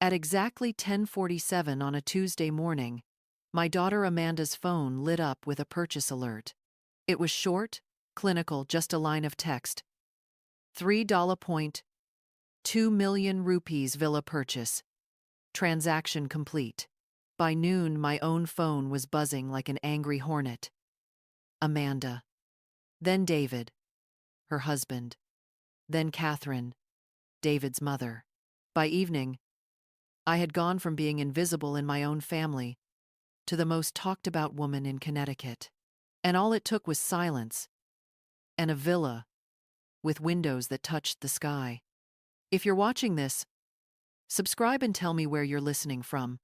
At exactly 10:47 on a Tuesday morning, my daughter Amanda's phone lit up with a purchase alert. It was short, clinical, just a line of text. $3.2 million villa purchase. Transaction complete. By noon, my own phone was buzzing like an angry hornet. Amanda. Then David, her husband. Then Catherine, David's mother. By evening, I had gone from being invisible in my own family to the most talked about woman in Connecticut. And all it took was silence and a villa with windows that touched the sky. If you're watching this, subscribe and tell me where you're listening from.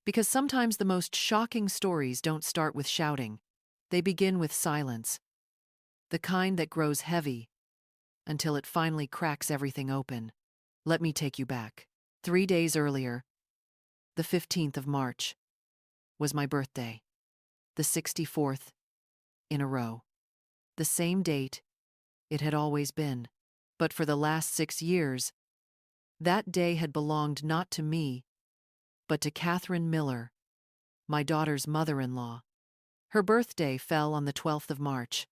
Because sometimes the most shocking stories don't start with shouting. They begin with silence. The kind that grows heavy until it finally cracks everything open. Let me take you back. 3 days earlier, the 15th of March, was my birthday. The 64th in a row. The same date it had always been. But for the last 6 years, that day had belonged not to me, but to Catherine Miller, my daughter's mother-in-law. Her birthday fell on the 12th of March.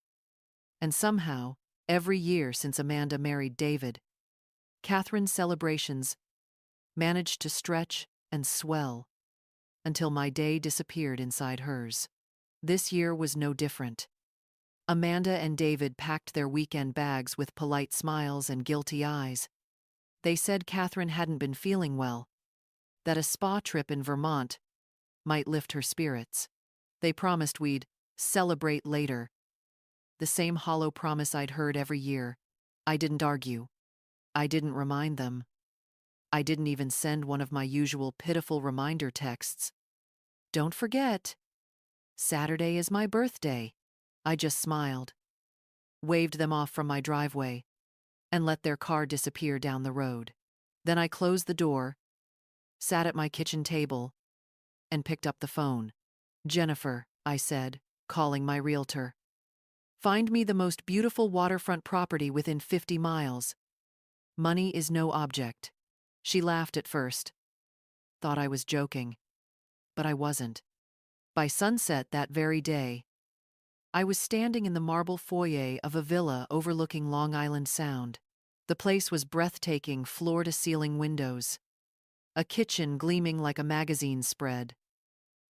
And somehow, every year since Amanda married David, Catherine's celebrations managed to stretch and swell until my day disappeared inside hers. This year was no different. Amanda and David packed their weekend bags with polite smiles and guilty eyes. They said Catherine hadn't been feeling well, that a spa trip in Vermont might lift her spirits. They promised we'd celebrate later. The same hollow promise I'd heard every year. I didn't argue. I didn't remind them. I didn't even send one of my usual pitiful reminder texts. Don't forget, Saturday is my birthday. I just smiled, waved them off from my driveway, and let their car disappear down the road. Then I closed the door, sat at my kitchen table, and picked up the phone. Jennifer, I said, calling my realtor. Find me the most beautiful waterfront property within 50 miles. Money is no object. She laughed at first. Thought I was joking. But I wasn't. By sunset that very day, I was standing in the marble foyer of a villa overlooking Long Island Sound. The place was breathtaking, floor-to-ceiling windows, a kitchen gleaming like a magazine spread,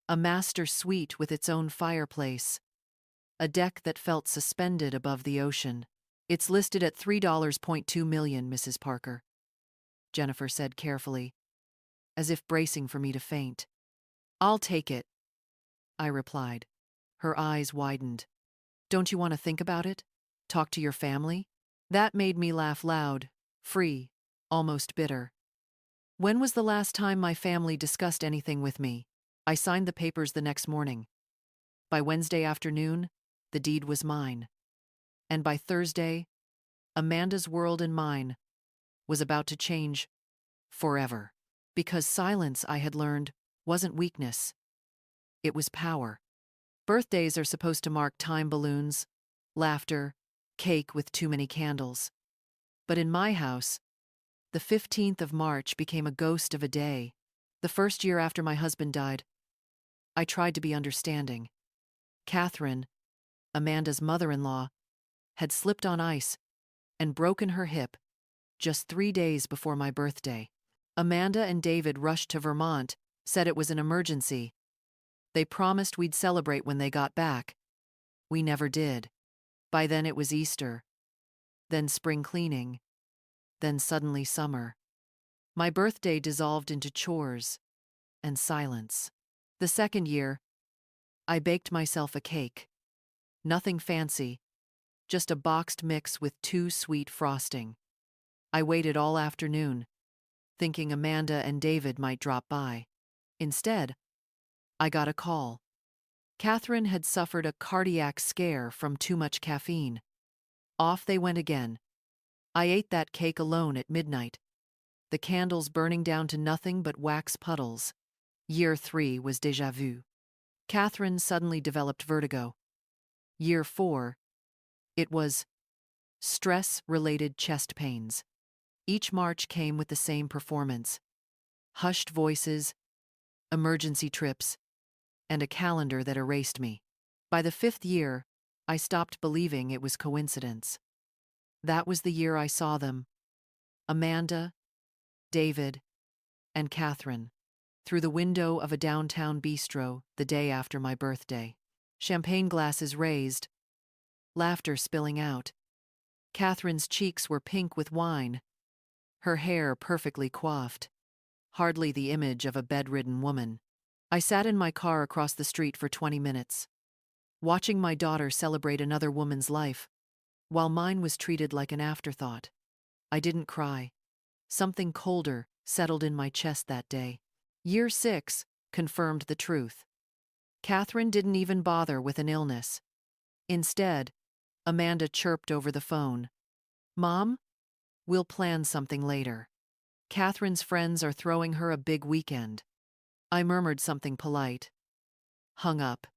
a master suite with its own fireplace, a deck that felt suspended above the ocean. It's listed at $3.2 million, Mrs. Parker, Jennifer said carefully, as if bracing for me to faint. I'll take it, I replied. Her eyes widened. Don't you want to think about it? Talk to your family? That made me laugh loud, free, almost bitter. When was the last time my family discussed anything with me? I signed the papers the next morning. By Wednesday afternoon, the deed was mine. And by Thursday, Amanda's world and mine was about to change forever. Because silence, I had learned, wasn't weakness. It was power. Birthdays are supposed to mark time balloons, laughter, cake with too many candles. But in my house, the 15th of March became a ghost of a day. The first year after my husband died, I tried to be understanding. Catherine, Amanda's mother-in-law, had slipped on ice and broken her hip just 3 days before my birthday. Amanda and David rushed to Vermont, said it was an emergency. They promised we'd celebrate when they got back. We never did. By then it was Easter, then spring cleaning, then suddenly summer. My birthday dissolved into chores and silence. The second year, I baked myself a cake. Nothing fancy, just a boxed mix with too sweet frosting. I waited all afternoon, thinking Amanda and David might drop by. Instead, I got a call. Catherine had suffered a cardiac scare from too much caffeine. Off they went again. I ate that cake alone at midnight, the candles burning down to nothing but wax puddles. Year 3 was déjà vu. Catherine suddenly developed vertigo. Year 4, it was stress-related chest pains. Each March came with the same performance. hushed voices, emergency trips, and a calendar that erased me. By the 5th year, I stopped believing it was coincidence. That was the year I saw them, Amanda, David, and Catherine, through the window of a downtown bistro the day after my birthday. Champagne glasses raised, laughter spilling out. Catherine's cheeks were pink with wine, her hair perfectly coiffed, hardly the image of a bedridden woman. I sat in my car across the street for 20 minutes, watching my daughter celebrate another woman's life, while mine was treated like an afterthought. I didn't cry. Something colder settled in my chest that day. Year 6 confirmed the truth. Catherine didn't even bother with an illness. Instead, Amanda chirped over the phone. "Mom, we'll plan something later. Catherine's friends are throwing her a big weekend." I murmured something polite, hung up,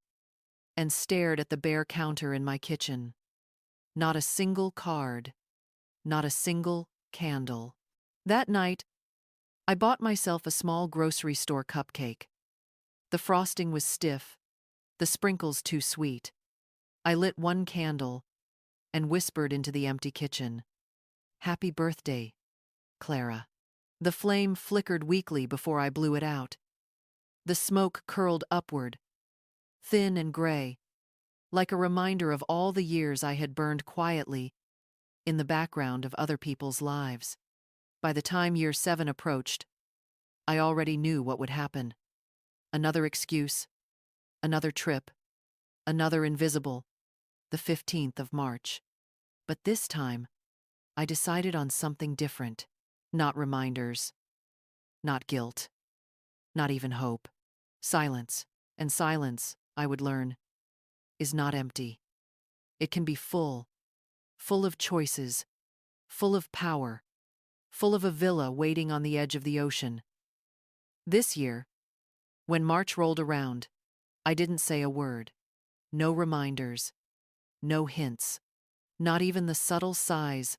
and stared at the bare counter in my kitchen. Not a single card, not a single candle. That night, I bought myself a small grocery store cupcake. The frosting was stiff, the sprinkles too sweet. I lit one candle and whispered into the empty kitchen, "Happy birthday, Clara." The flame flickered weakly before I blew it out. The smoke curled upward, thin and gray, like a reminder of all the years I had burned quietly in the background of other people's lives. By the time year 7 approached, I already knew what would happen. Another excuse, another trip, another invisible, the 15th of March. But this time, I decided on something different. Not reminders, not guilt, not even hope. Silence, and silence, I would learn, is not empty. It can be full, full of choices, full of power, full of a villa waiting on the edge of the ocean. This year, when March rolled around, I didn't say a word. No reminders, no hints, not even the subtle sighs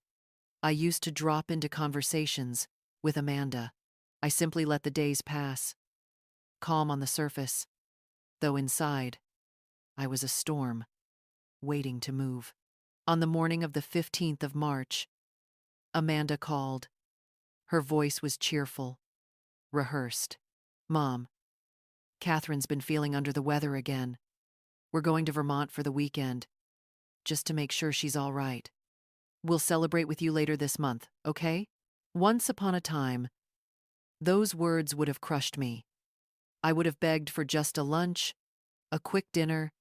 I used to drop into conversations with Amanda. I simply let the days pass, calm on the surface, though inside, I was a storm, waiting to move. On the morning of the 15th of March, Amanda called. Her voice was cheerful, rehearsed. "Mom, Catherine's been feeling under the weather again. We're going to Vermont for the weekend, just to make sure she's all right. We'll celebrate with you later this month, okay?" Once upon a time, those words would have crushed me. I would have begged for just a lunch, a quick dinner,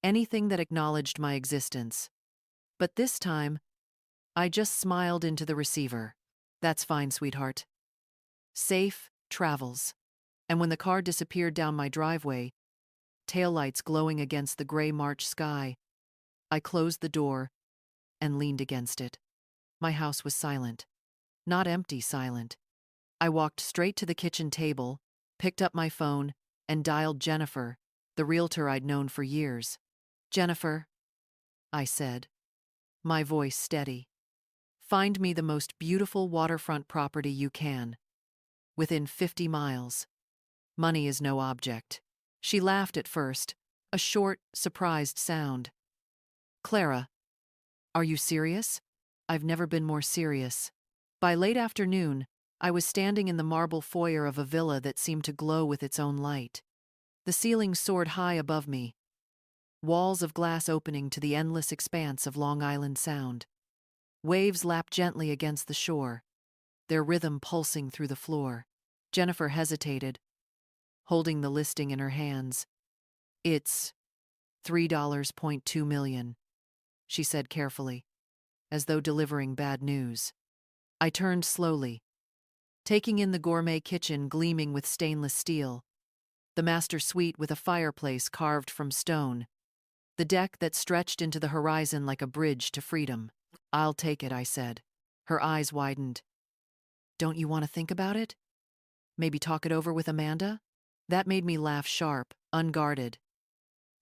anything that acknowledged my existence. But this time, I just smiled into the receiver. "That's fine, sweetheart. Safe travels." And when the car disappeared down my driveway, taillights glowing against the gray March sky, I closed the door and leaned against it. My house was silent. Not empty silent. I walked straight to the kitchen table, picked up my phone, and dialed Jennifer, the realtor I'd known for years. "Jennifer," I said, my voice steady, "find me the most beautiful waterfront property you can, within 50 miles. Money is no object." She laughed at first, a short, surprised sound. "Clara, are you serious?" "I've never been more serious." By late afternoon, I was standing in the marble foyer of a villa that seemed to glow with its own light. The ceiling soared high above me, walls of glass opening to the endless expanse of Long Island Sound. Waves lapped gently against the shore, their rhythm pulsing through the floor. Jennifer hesitated, holding the listing in her hands. "It's $3.2 million, she said carefully, as though delivering bad news. I turned slowly, taking in the gourmet kitchen gleaming with stainless steel, the master suite with a fireplace carved from stone, the deck that stretched into the horizon like a bridge to freedom. "I'll take it," I said. Her eyes widened. "Don't you want to think about it? Maybe talk it over with Amanda?" That made me laugh sharp, unguarded.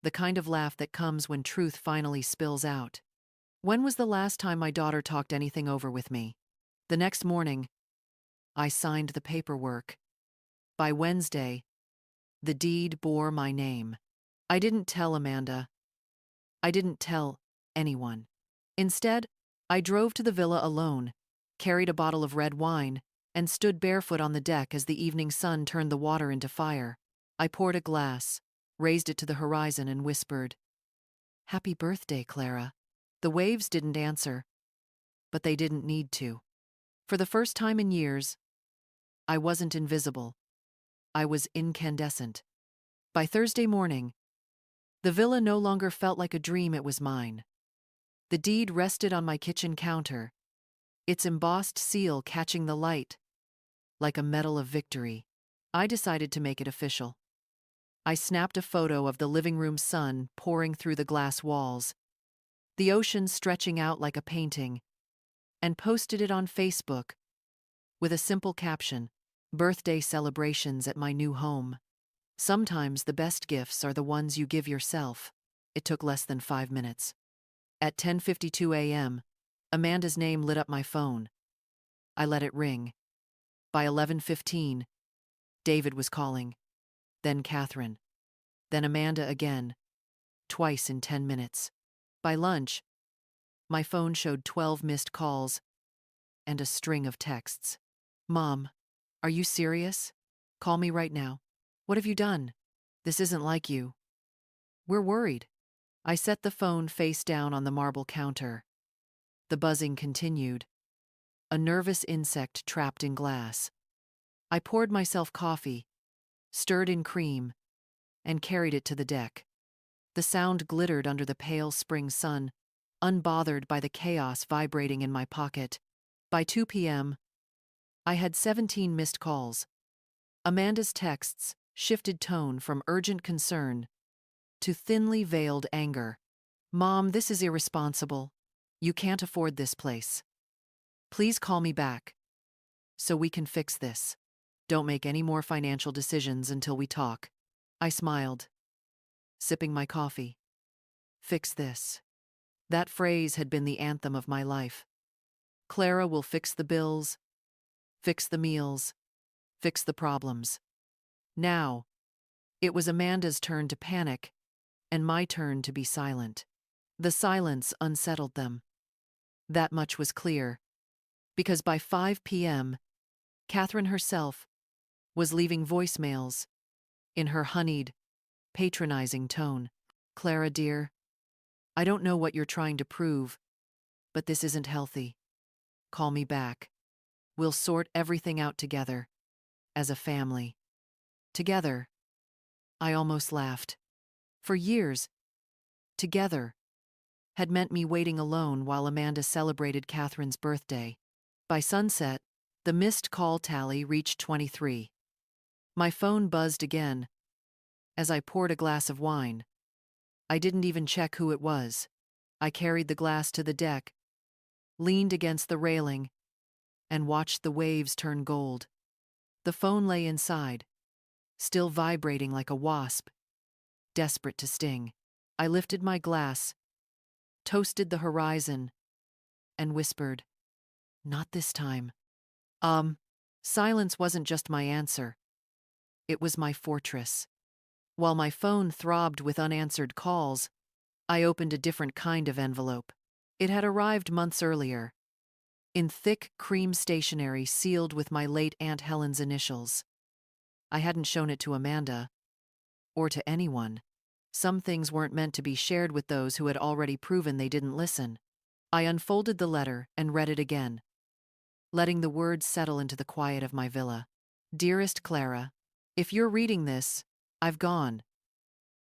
The kind of laugh that comes when truth finally spills out. When was the last time my daughter talked anything over with me? The next morning, I signed the paperwork. By Wednesday, the deed bore my name. I didn't tell Amanda. I didn't tell anyone. Instead, I drove to the villa alone, carried a bottle of red wine, and stood barefoot on the deck as the evening sun turned the water into fire. I poured a glass, raised it to the horizon, and whispered, "Happy birthday, Clara." The waves didn't answer, but they didn't need to. For the first time in years, I wasn't invisible. I was incandescent. By Thursday morning, the villa no longer felt like a dream, it was mine. The deed rested on my kitchen counter, its embossed seal catching the light like a medal of victory. I decided to make it official. I snapped a photo of the living room sun pouring through the glass walls, the ocean stretching out like a painting, and posted it on Facebook with a simple caption, "Birthday celebrations at my new home. Sometimes the best gifts are the ones you give yourself." It took less than 5 minutes. At 10:52 a.m., Amanda's name lit up my phone. I let it ring. By 11:15, David was calling, then Catherine, then Amanda again, twice in 10 minutes. By lunch, my phone showed 12 missed calls and a string of texts. "Mom, are you serious? Call me right now. What have you done? This isn't like you. We're worried." I set the phone face down on the marble counter. The buzzing continued, a nervous insect trapped in glass. I poured myself coffee, stirred in cream, and carried it to the deck. The sound glittered under the pale spring sun, unbothered by the chaos vibrating in my pocket. By 2 p.m., I had 17 missed calls. Amanda's texts shifted tone from urgent concern to thinly veiled anger. "Mom, this is irresponsible. You can't afford this place. Please call me back so we can fix this. Don't make any more financial decisions until we talk." I smiled, sipping my coffee. Fix this. That phrase had been the anthem of my life. Clara will fix the bills, fix the meals, fix the problems. Now, it was Amanda's turn to panic and my turn to be silent. The silence unsettled them. That much was clear, because by 5 p.m., Catherine herself was leaving voicemails in her honeyed, patronizing tone. "Clara, dear, I don't know what you're trying to prove, but this isn't healthy. Call me back. We'll sort everything out together, as a family." Together. I almost laughed. For years, together had meant me waiting alone while Amanda celebrated Catherine's birthday. By sunset, the missed call tally reached 23. My phone buzzed again as I poured a glass of wine. I didn't even check who it was. I carried the glass to the deck, leaned against the railing, and watched the waves turn gold. The phone lay inside, still vibrating like a wasp, desperate to sting. I lifted my glass, toasted the horizon, and whispered, "Not this time." Silence wasn't just my answer. It was my fortress. While my phone throbbed with unanswered calls, I opened a different kind of envelope. It had arrived months earlier, in thick cream stationery sealed with my late Aunt Helen's initials. I hadn't shown it to Amanda, or to anyone. Some things weren't meant to be shared with those who had already proven they didn't listen. I unfolded the letter and read it again, letting the words settle into the quiet of my villa. "Dearest Clara, if you're reading this, I've gone.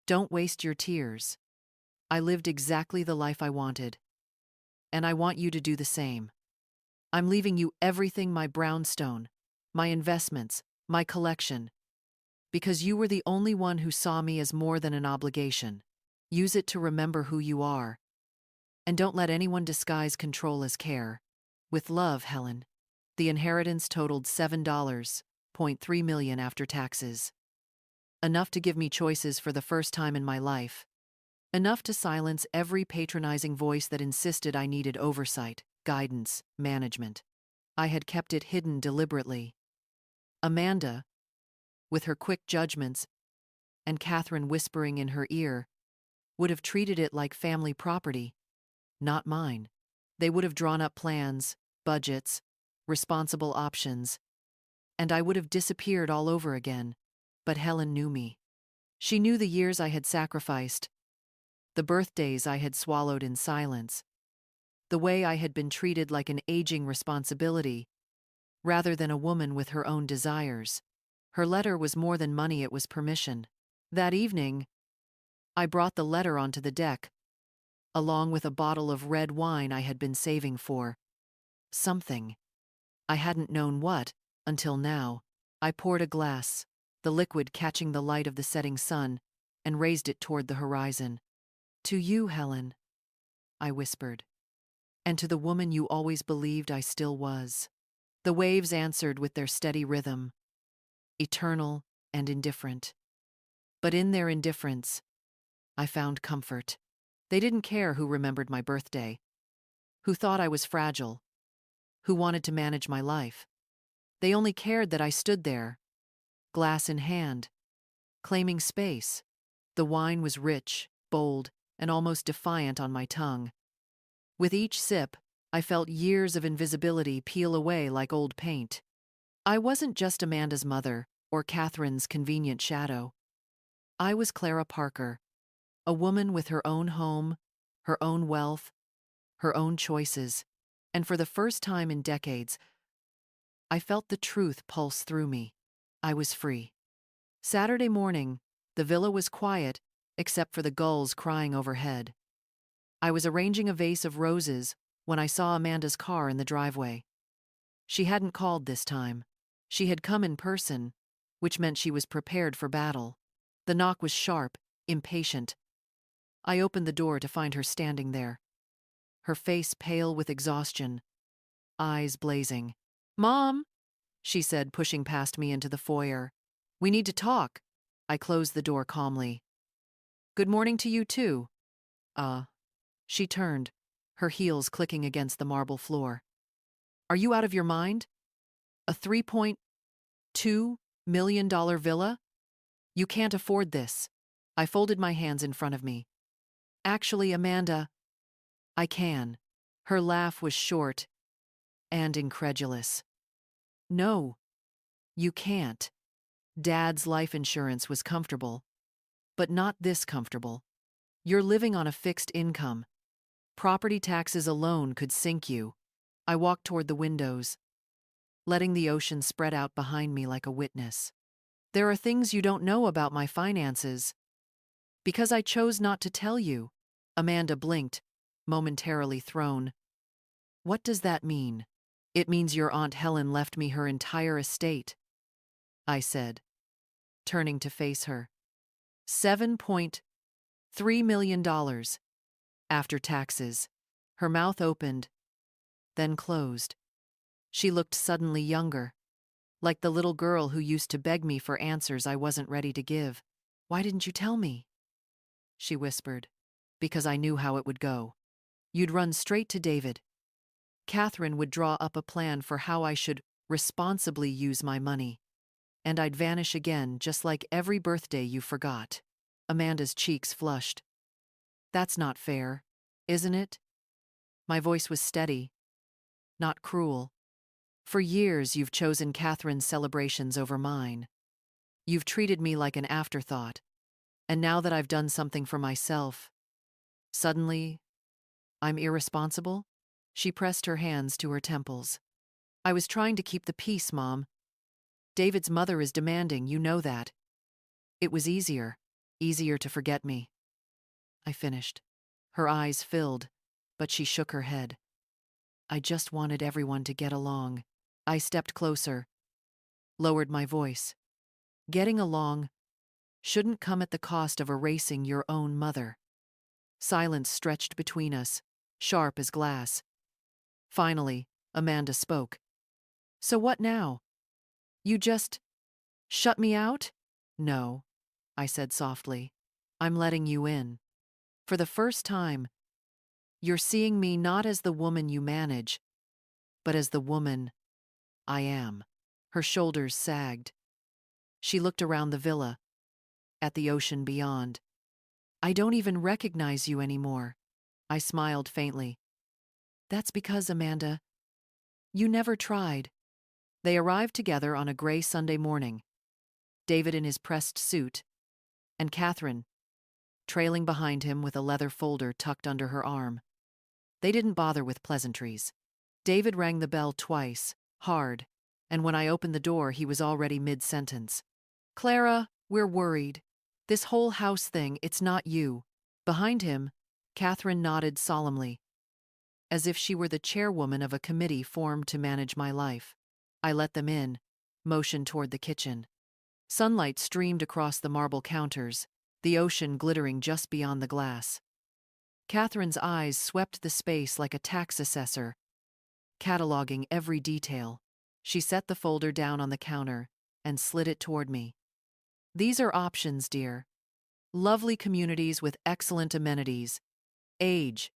Don't waste your tears. I lived exactly the life I wanted, and I want you to do the same. I'm leaving you everything, my brownstone, my investments, my collection, because you were the only one who saw me as more than an obligation. Use it to remember who you are, and don't let anyone disguise control as care. With love, Helen." The inheritance totaled $7.3 million after taxes. Enough to give me choices for the first time in my life. Enough to silence every patronizing voice that insisted I needed oversight, guidance, management. I had kept it hidden deliberately. Amanda, with her quick judgments, and Catherine whispering in her ear, would have treated it like family property, not mine. They would have drawn up plans, budgets, responsible options, and I would have disappeared all over again. But Helen knew me. She knew the years I had sacrificed, the birthdays I had swallowed in silence, the way I had been treated like an aging responsibility, rather than a woman with her own desires. Her letter was more than money, it was permission. That evening, I brought the letter onto the deck, along with a bottle of red wine I had been saving for something. I hadn't known what, until now. I poured a glass, the liquid catching the light of the setting sun, and raised it toward the horizon. To you, Helen, I whispered, and to the woman you always believed I still was. The waves answered with their steady rhythm, eternal and indifferent. But in their indifference, I found comfort. They didn't care who remembered my birthday, who thought I was fragile, who wanted to manage my life. They only cared that I stood there, glass in hand, claiming space. The wine was rich, bold, and almost defiant on my tongue. With each sip, I felt years of invisibility peel away like old paint. I wasn't just Amanda's mother or Catherine's convenient shadow. I was Clara Parker, a woman with her own home, her own wealth, her own choices, and for the first time in decades, I felt the truth pulse through me. I was free. Saturday morning, the villa was quiet, except for the gulls crying overhead. I was arranging a vase of roses when I saw Amanda's car in the driveway. She hadn't called this time. She had come in person, which meant she was prepared for battle. The knock was sharp, impatient. I opened the door to find her standing there, her face pale with exhaustion, eyes blazing. "Mom," she said, pushing past me into the foyer. "We need to talk." I closed the door calmly. "Good morning to you too." She turned, her heels clicking against the marble floor. "Are you out of your mind? A $3.2 million villa? You can't afford this." I folded my hands in front of me. "Actually, Amanda, I can." Her laugh was short and incredulous. "No, you can't. Dad's life insurance was comfortable, but not this comfortable. You're living on a fixed income. Property taxes alone could sink you." I walked toward the windows, letting the ocean spread out behind me like a witness. "There are things you don't know about my finances, because I chose not to tell you." Amanda blinked, momentarily thrown. "What does that mean?" "It means your Aunt Helen left me her entire estate," I said, turning to face her. $7.3 million after taxes." Her mouth opened, then closed. She looked suddenly younger, like the little girl who used to beg me for answers I wasn't ready to give. "Why didn't you tell me?" she whispered. "Because I knew how it would go. You'd run straight to David. Catherine would draw up a plan for how I should responsibly use my money, and I'd vanish again just like every birthday you forgot." Amanda's cheeks flushed. "That's not fair, isn't it?" My voice was steady, not cruel. "For years you've chosen Catherine's celebrations over mine. You've treated me like an afterthought, and now that I've done something for myself, suddenly, I'm irresponsible?" She pressed her hands to her temples. "I was trying to keep the peace, Mom. David's mother is demanding, you know that. It was easier to forget me." I finished. Her eyes filled, but she shook her head. "I just wanted everyone to get along." I stepped closer, lowered my voice. "Getting along shouldn't come at the cost of erasing your own mother." Silence stretched between us, sharp as glass. Finally, Amanda spoke. "So what now? You just shut me out?" "No," I said softly. "I'm letting you in. For the first time, you're seeing me not as the woman you manage, but as the woman I am." Her shoulders sagged. She looked around the villa, at the ocean beyond. I don't even recognize you anymore. I smiled faintly. That's because, Amanda, you never tried. They arrived together on a gray Sunday morning, David in his pressed suit, and Catherine, trailing behind him with a leather folder tucked under her arm. They didn't bother with pleasantries. David rang the bell twice, hard, and when I opened the door, he was already mid-sentence. Clara, we're worried. This whole house thing, it's not you. Behind him, Catherine nodded solemnly, as if she were the chairwoman of a committee formed to manage my life. I let them in, motioned toward the kitchen. Sunlight streamed across the marble counters, the ocean glittering just beyond the glass. Catherine's eyes swept the space like a tax assessor, cataloging every detail. She set the folder down on the counter and slid it toward me. These are options, dear. Lovely communities with excellent amenities. Age.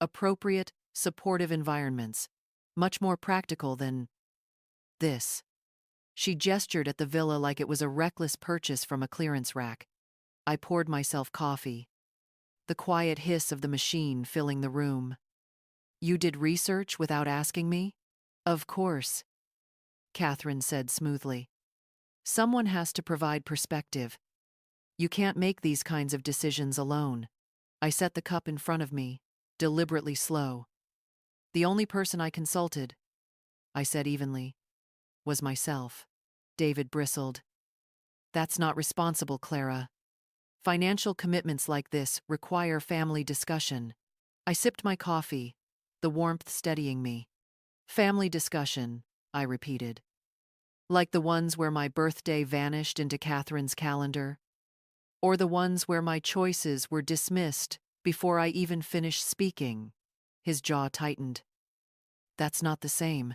Appropriate, supportive environments. Much more practical than this. She gestured at the villa like it was a reckless purchase from a clearance rack. I poured myself coffee, the quiet hiss of the machine filling the room. You did research without asking me? Of course, Catherine said smoothly. Someone has to provide perspective. You can't make these kinds of decisions alone. I set the cup in front of me, deliberately slow. The only person I consulted, I said evenly, was myself. David bristled. That's not responsible, Clara. Financial commitments like this require family discussion. I sipped my coffee, the warmth steadying me. Family discussion, I repeated. Like the ones where my birthday vanished into Catherine's calendar? Or the ones where my choices were dismissed before I even finished speaking? His jaw tightened. That's not the same.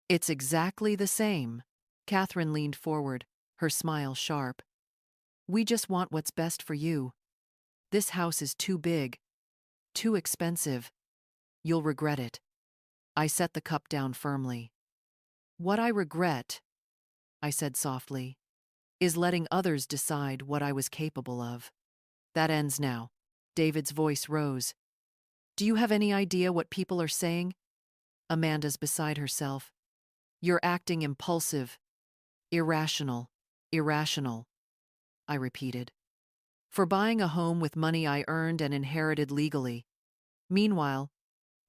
It's exactly the same. Catherine leaned forward, her smile sharp. We just want what's best for you. This house is too big, too expensive. You'll regret it. I set the cup down firmly. What I regret, I said softly, is letting others decide what I was capable of. That ends now. David's voice rose. Do you have any idea what people are saying? Amanda's beside herself. You're acting impulsive, irrational, irrational, I repeated. For buying a home with money I earned and inherited legally. Meanwhile,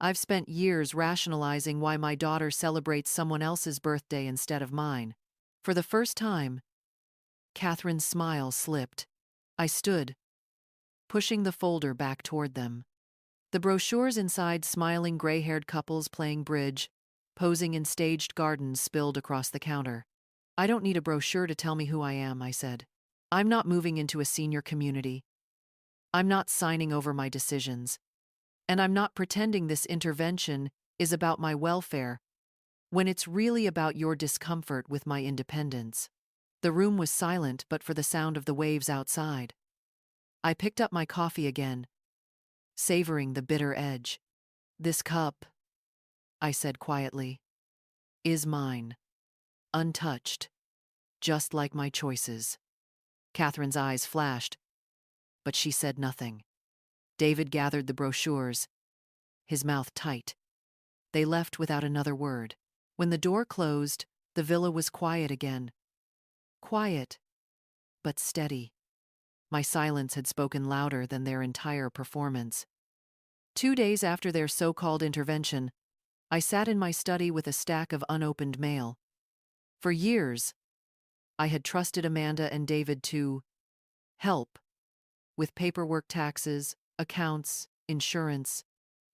I've spent years rationalizing why my daughter celebrates someone else's birthday instead of mine. For the first time, Catherine's smile slipped. I stood, pushing the folder back toward them. The brochures inside smiling gray-haired couples playing bridge, posing in staged gardens spilled across the counter. I don't need a brochure to tell me who I am, I said. I'm not moving into a senior community. I'm not signing over my decisions. And I'm not pretending this intervention is about my welfare, when it's really about your discomfort with my independence. The room was silent but for the sound of the waves outside. I picked up my coffee again, savoring the bitter edge. This cup, I said quietly, is mine, untouched, just like my choices. Catherine's eyes flashed, but she said nothing. David gathered the brochures, his mouth tight. They left without another word. When the door closed, the villa was quiet again. Quiet, but steady. My silence had spoken louder than their entire performance. 2 days after their so-called intervention, I sat in my study with a stack of unopened mail. For years, I had trusted Amanda and David to help with paperwork, taxes, accounts, insurance.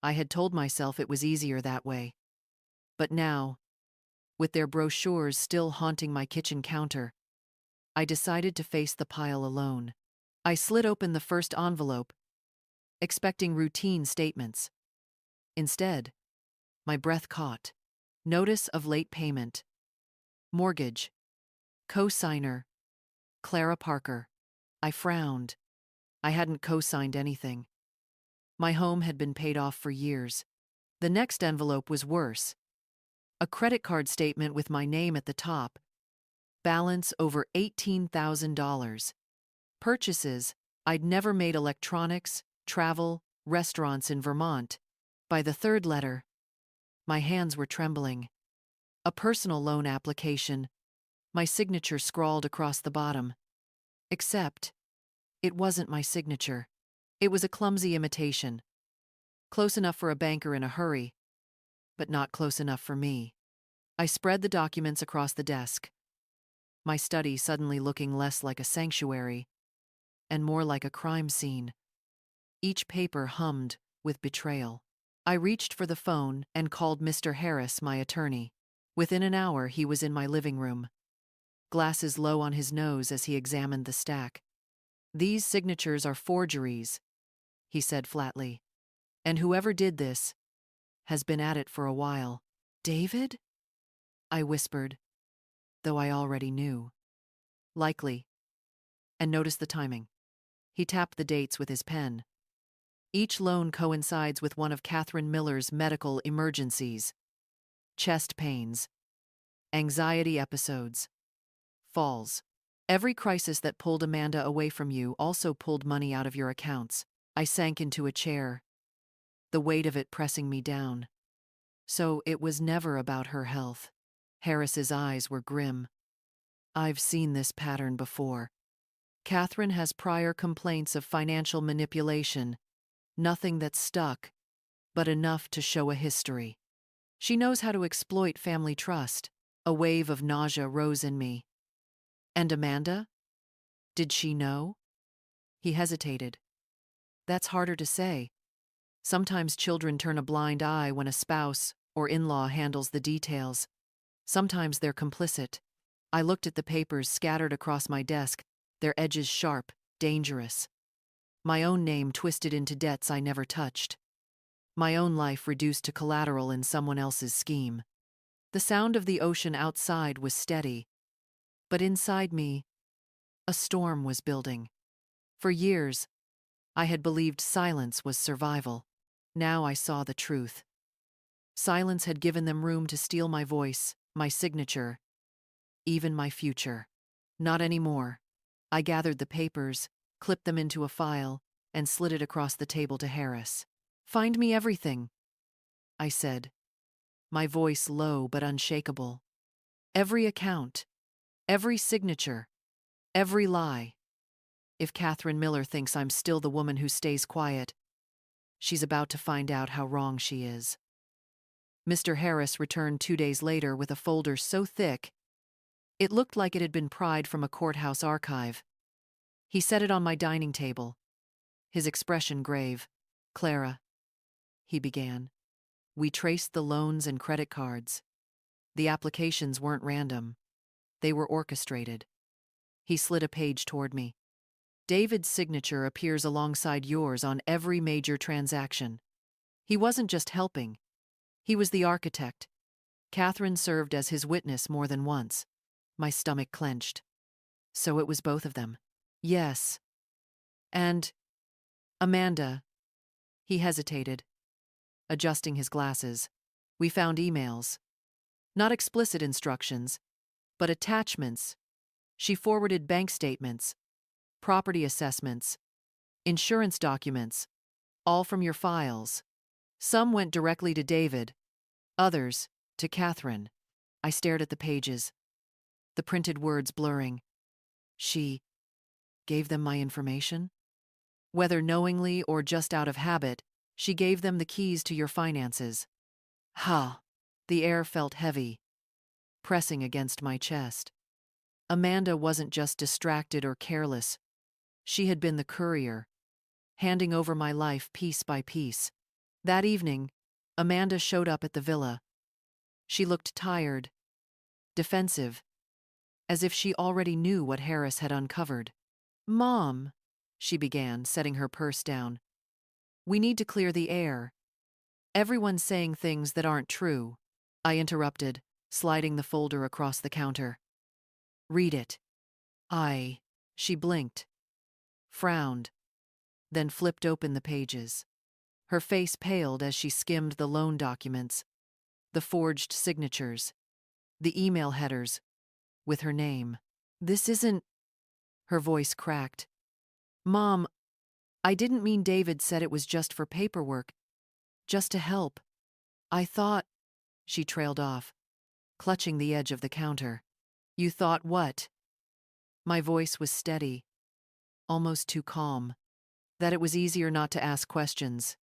I had told myself it was easier that way. But now, with their brochures still haunting my kitchen counter, I decided to face the pile alone. I slid open the first envelope, expecting routine statements. Instead, my breath caught. Notice of late payment. Mortgage. Co-signer. Clara Parker. I frowned. I hadn't co-signed anything. My home had been paid off for years. The next envelope was worse. A credit card statement with my name at the top, Balance over $18,000. Purchases: I'd never made electronics, travel, restaurants in Vermont. By the third letter, my hands were trembling. A personal loan application, my signature scrawled across the bottom. Except, it wasn't my signature. It was a clumsy imitation. Close enough for a banker in a hurry, but not close enough for me. I spread the documents across the desk, my study suddenly looking less like a sanctuary and more like a crime scene. Each paper hummed with betrayal. I reached for the phone and called Mr. Harris, my attorney. Within an hour, he was in my living room, glasses low on his nose as he examined the stack. "These signatures are forgeries," he said flatly. "And whoever did this has been at it for a while." "David?" I whispered, though I already knew. "Likely." And noticed the timing. He tapped the dates with his pen. Each loan coincides with one of Catherine Miller's medical emergencies: chest pains, anxiety episodes, falls. Every crisis that pulled Amanda away from you also pulled money out of your accounts. I sank into a chair, the weight of it pressing me down. So it was never about her health. Harris's eyes were grim. "I've seen this pattern before. Catherine has prior complaints of financial manipulation. Nothing that stuck, but enough to show a history. She knows how to exploit family trust." A wave of nausea rose in me. "And Amanda? Did she know?" He hesitated. "That's harder to say. Sometimes children turn a blind eye when a spouse or in-law handles the details. Sometimes they're complicit." I looked at the papers scattered across my desk, their edges sharp, dangerous. My own name twisted into debts I never touched. My own life reduced to collateral in someone else's scheme. The sound of the ocean outside was steady, but inside me, a storm was building. For years, I had believed silence was survival. Now I saw the truth. Silence had given them room to steal my voice, my signature, even my future. Not anymore. I gathered the papers, clipped them into a file, and slid it across the table to Harris. "Find me everything," I said, my voice low but unshakable. "Every account, every signature, every lie. If Catherine Miller thinks I'm still the woman who stays quiet, she's about to find out how wrong she is." Mr. Harris returned 2 days later with a folder so thick, it looked like it had been pried from a courthouse archive. He set it on my dining table, his expression grave. "Clara," he began, "we traced the loans and credit cards. The applications weren't random. They were orchestrated." He slid a page toward me. "David's signature appears alongside yours on every major transaction. He wasn't just helping. He was the architect. Catherine served as his witness more than once." My stomach clenched. "So it was both of them?" "Yes. And Amanda." He hesitated, adjusting his glasses. "We found emails. Not explicit instructions, but attachments. She forwarded bank statements, property assessments, insurance documents, all from your files. Some went directly to David, others to Catherine." I stared at the pages, the printed words blurring. "She gave them my information? Whether knowingly or just out of habit, she gave them the keys to your finances." Ha! The air felt heavy, pressing against my chest. Amanda wasn't just distracted or careless. She had been the courier, handing over my life piece by piece. That evening, Amanda showed up at the villa. She looked tired, defensive, as if she already knew what Harris had uncovered. "Mom," she began, setting her purse down, "we need to clear the air. Everyone's saying things that aren't true." I interrupted, sliding the folder across the counter. "Read it." She blinked, frowned, then flipped open the pages. Her face paled as she skimmed the loan documents, the forged signatures, the email headers, with her name. This isn't, her voice cracked. Mom, I didn't mean David said it was just for paperwork, just to help. I thought, she trailed off, clutching the edge of the counter. You thought what? My voice was steady, almost too calm. That it was easier not to ask questions.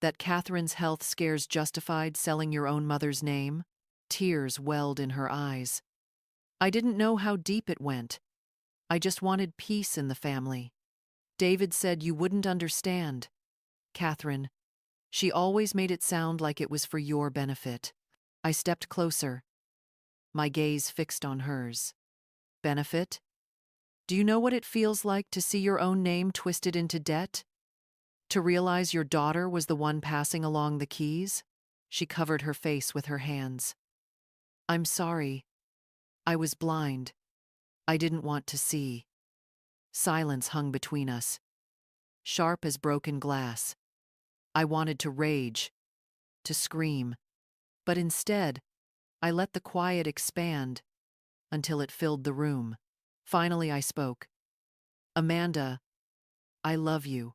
That Catherine's health scares justified selling your own mother's name? Tears welled in her eyes. I didn't know how deep it went. I just wanted peace in the family. David said you wouldn't understand. Catherine, she always made it sound like it was for your benefit. I stepped closer, my gaze fixed on hers. Benefit? Do you know what it feels like to see your own name twisted into debt? To realize your daughter was the one passing along the keys? She covered her face with her hands. I'm sorry. I was blind. I didn't want to see. Silence hung between us, sharp as broken glass. I wanted to rage, to scream, but instead, I let the quiet expand until it filled the room. Finally, I spoke. Amanda, I love you,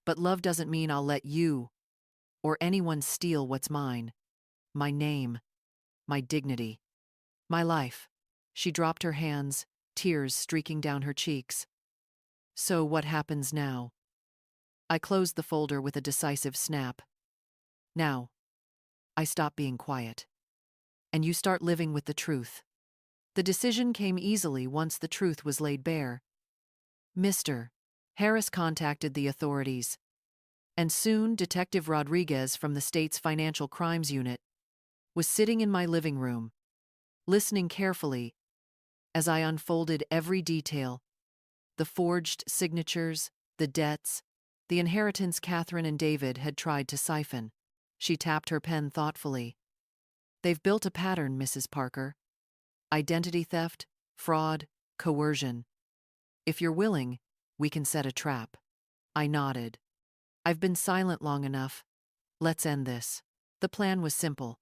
but love doesn't mean I'll let you or anyone steal what's mine. My name, my dignity, my life. She dropped her hands, tears streaking down her cheeks. So what happens now? I closed the folder with a decisive snap. Now, I stop being quiet. And you start living with the truth. The decision came easily once the truth was laid bare. Mr. Harris contacted the authorities, and soon Detective Rodriguez from the state's Financial Crimes Unit was sitting in my living room, listening carefully as I unfolded every detail: the forged signatures, the debts, the inheritance Catherine and David had tried to siphon. She tapped her pen thoughtfully. They've built a pattern, Mrs. Parker. Identity theft, fraud, coercion. If you're willing, we can set a trap. I nodded. I've been silent long enough. Let's end this. The plan was simple.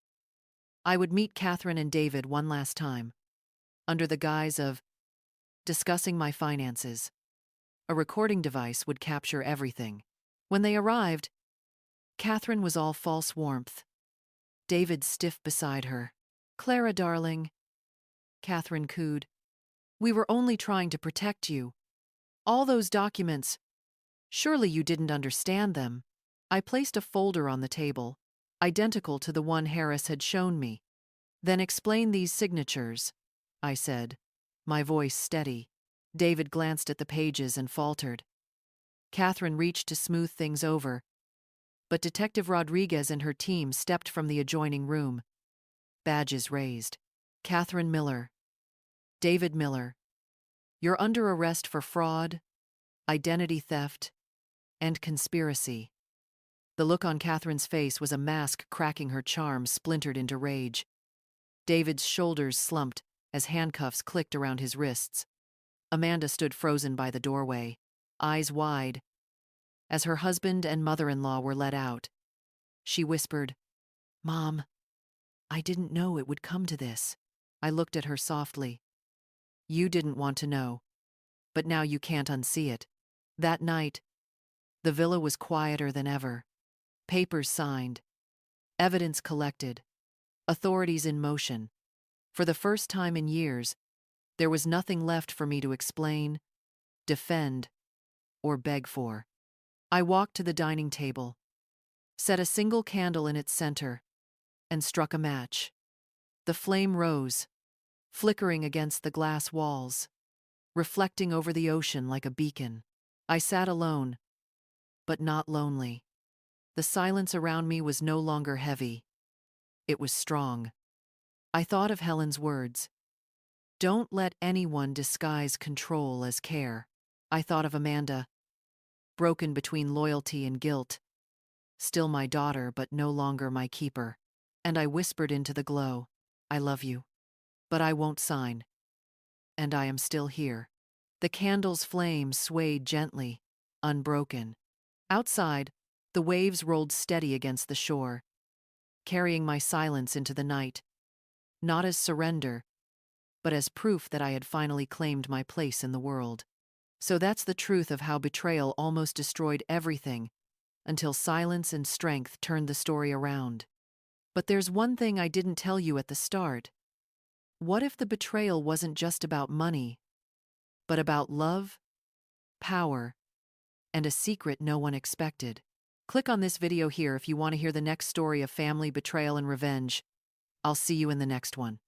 I would meet Catherine and David one last time, under the guise of discussing my finances. A recording device would capture everything. When they arrived, Catherine was all false warmth. David stiff beside her. Clara, darling, Catherine cooed. We were only trying to protect you. All those documents, surely you didn't understand them. I placed a folder on the table, identical to the one Harris had shown me. Then explain these signatures, I said, my voice steady. David glanced at the pages and faltered. Catherine reached to smooth things over, but Detective Rodriguez and her team stepped from the adjoining room, badges raised. Catherine Miller, David Miller, you're under arrest for fraud, identity theft, and conspiracy. The look on Catherine's face was a mask cracking her charm splintered into rage. David's shoulders slumped as handcuffs clicked around his wrists. Amanda stood frozen by the doorway, eyes wide. As her husband and mother-in-law were let out, she whispered, Mom, I didn't know it would come to this. I looked at her softly. You didn't want to know, but now you can't unsee it. That night, the villa was quieter than ever. Papers signed, evidence collected, authorities in motion. For the first time in years, there was nothing left for me to explain, defend, or beg for. I walked to the dining table, set a single candle in its center, and struck a match. The flame rose, flickering against the glass walls, reflecting over the ocean like a beacon. I sat alone, but not lonely. The silence around me was no longer heavy. It was strong. I thought of Helen's words. Don't let anyone disguise control as care. I thought of Amanda, broken between loyalty and guilt, still my daughter but no longer my keeper. And I whispered into the glow, I love you, but I won't sign. And I am still here. The candle's flame swayed gently, unbroken. Outside, the waves rolled steady against the shore, carrying my silence into the night, not as surrender, but as proof that I had finally claimed my place in the world. So that's the truth of how betrayal almost destroyed everything, until silence and strength turned the story around. But there's one thing I didn't tell you at the start. What if the betrayal wasn't just about money, but about love, power, and a secret no one expected? Click on this video here if you want to hear the next story of family betrayal and revenge. I'll see you in the next one.